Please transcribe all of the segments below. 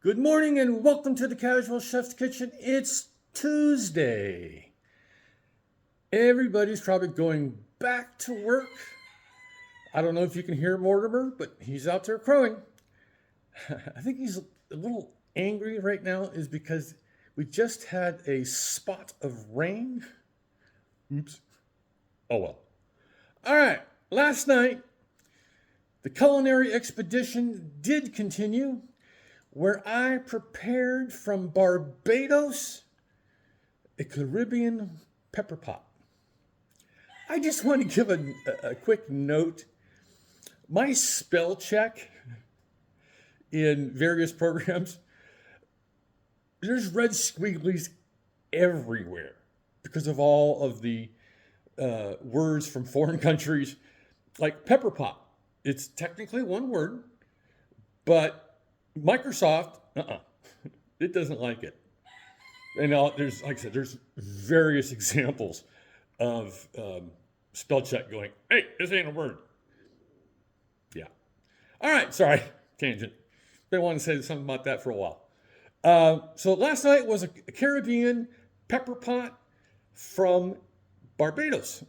Good morning and welcome to the Casual Chef's Kitchen. It's Tuesday. Everybody's probably going back to work. I don't know if you can hear Mortimer, but he's out there crowing. I think he's a little angry right now is because we just had a spot of rain. Oops. Oh well. All right. Last night, the culinary expedition did continue, where I prepared from Barbados a Caribbean pepper pot. I just want to give a quick note. My spell check in various programs, there's red squigglies everywhere because of all of the words from foreign countries, like pepper pot. It's technically one word, but Microsoft, it doesn't like it. And there's, like I said, there's various examples of spell check going, hey, this ain't a word. Yeah. All right, sorry, tangent. Been wanting to say something about that for a while. So last night was a Caribbean pepper pot from Barbados.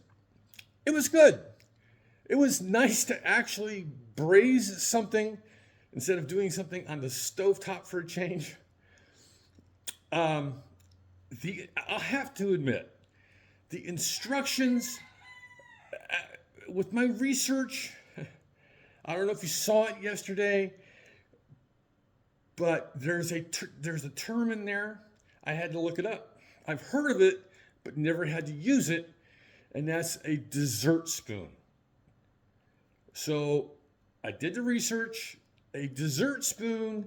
It was good. It was nice to actually braise something instead of doing something on the stovetop for a change. I'll have to admit, the instructions with my research, I don't know if you saw it yesterday, but there's a term in there. I had to look it up. I've heard of it, but never had to use it, and that's a dessert spoon. So I did the research. A dessert spoon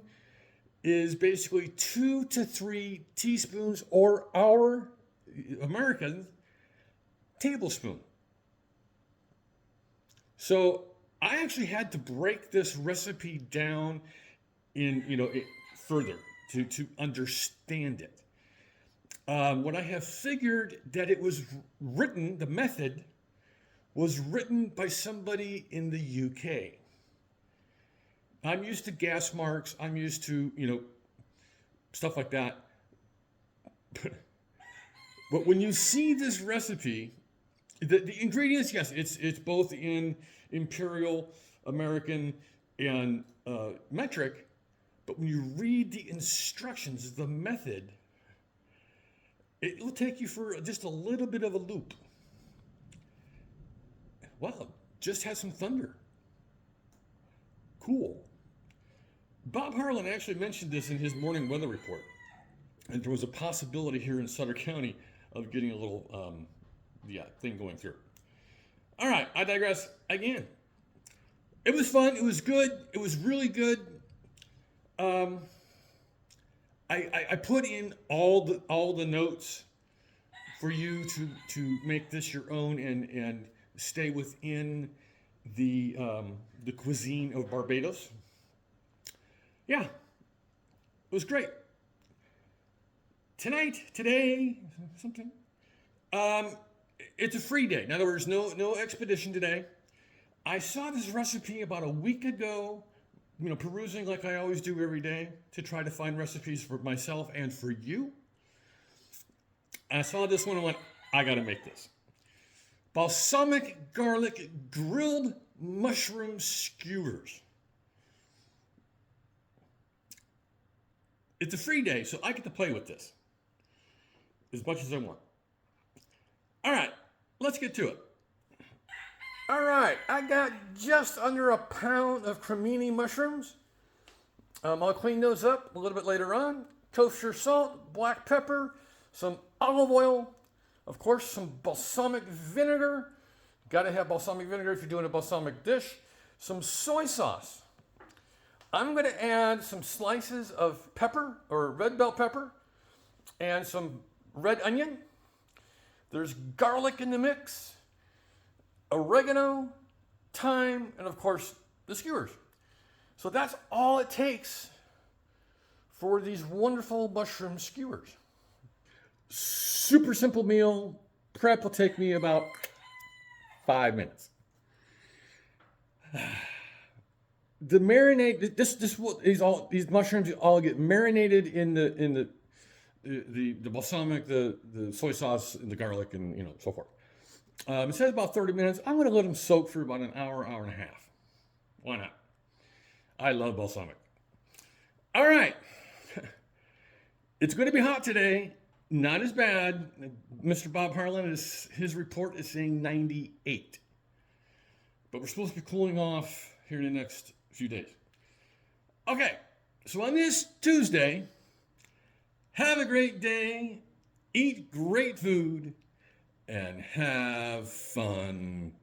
is basically 2 to 3 teaspoons, or our American tablespoon. So I actually had to break this recipe down further to understand it. What I have figured that it was written, the method was written by somebody in the UK. I'm used to gas marks. I'm used to, stuff like that. But when you see this recipe, the ingredients, yes, it's both in imperial, American, and metric. But when you read the instructions, the method, it will take you for just a little bit of a loop. Wow, just had some thunder. Cool. Bob Harlan actually mentioned this in his morning weather report. And there was a possibility here in Sutter County of getting a little, thing going through. All right, I digress again. It was fun. It was good. It was really good. I put in all the notes for you to make this your own and stay within the cuisine of Barbados. Yeah, it was great. Today, something. It's a free day. In other words, no expedition today. I saw this recipe about a week ago, perusing like I always do every day to try to find recipes for myself and for you. I saw this one and went, I gotta make this. Balsamic garlic grilled mushroom skewers. It's a free day, so I get to play with this as much as I want. All right, let's get to it. All right, I got just under a pound of cremini mushrooms. I'll clean those up a little bit later on. Kosher salt, black pepper, some olive oil, of course, some balsamic vinegar. Got to have balsamic vinegar if you're doing a balsamic dish. Some soy sauce. I'm going to add some slices of pepper or red bell pepper and some red onion. There's garlic in the mix, oregano, thyme, and of course the skewers. So that's all it takes for these wonderful mushroom skewers. Super simple meal. Prep will take me about 5 minutes. the marinade. These mushrooms all get marinated in the balsamic, the soy sauce, and the garlic, and so forth. It says about 30 minutes. I'm going to let them soak for about an hour, hour and a half. Why not? I love balsamic. All right. It's going to be hot today. Not as bad. Mr. Bob Harlan, his report is saying 98. But we're supposed to be cooling off here in the next few days. Okay. So on this Tuesday, have a great day, eat great food, and have fun